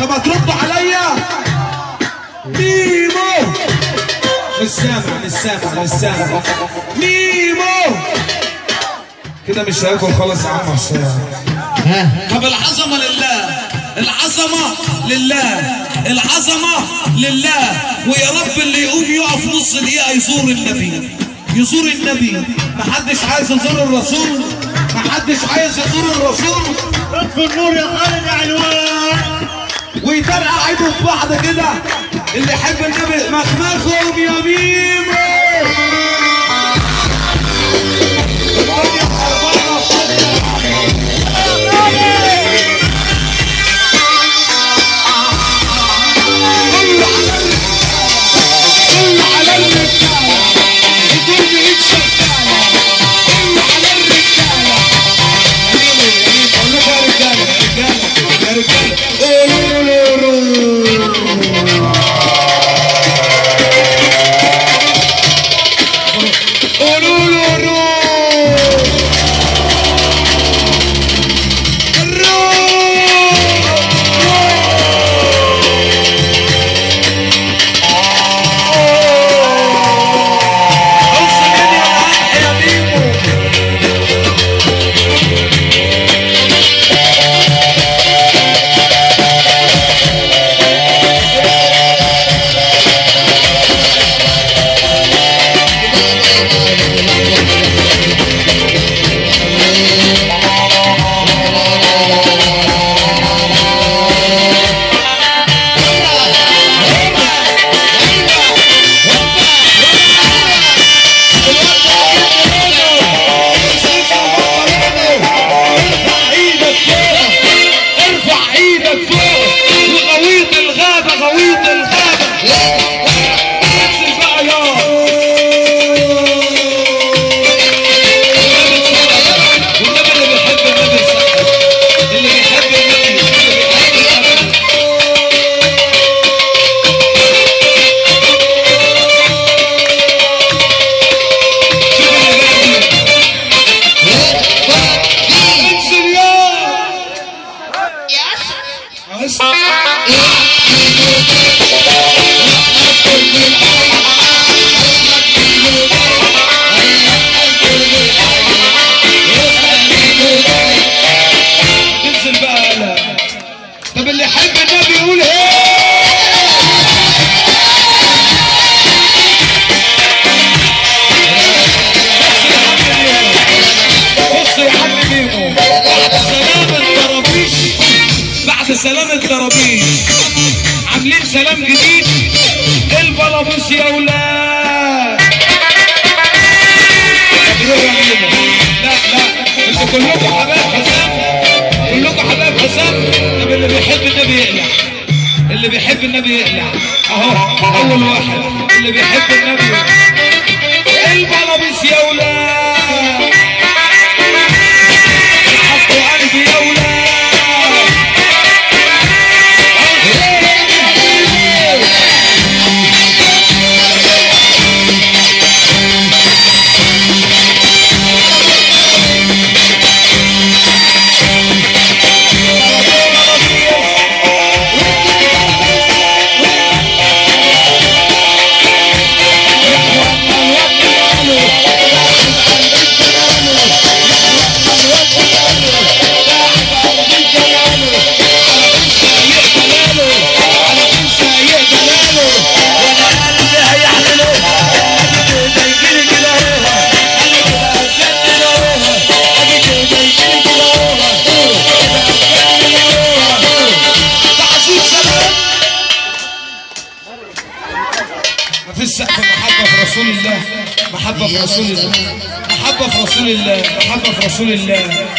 طب هتردوا عليا؟ ميمو مش سامع ميمو كده مش هياكل خالص يا عم عشان. طب العظمه لله، العظمه لله، ويا رب اللي يقوم يقف نص دقيقه يزور النبي. محدش عايز يزور الرسول، اطفي النور يا خالد يا علوان ويطرقع ايده في بعض كده. اللي يحب النبي مخمخهم يا ميمو. طب اللي يحب النبي يقول ايه؟ بص يا عم ميمو، بعد سلام الطرابيش عاملين سلام جديد. البلابوس يا ولاد. لا انتوا كلكم حبايب حسام، طب اللي بيحب النبي يقلع، اهو اول واحد اللي بيحب النبي. البلابوس يا ولاد، حطوا قلبي يا ولاد. في السقف محبة في رسول الله، محبة في رسول الله.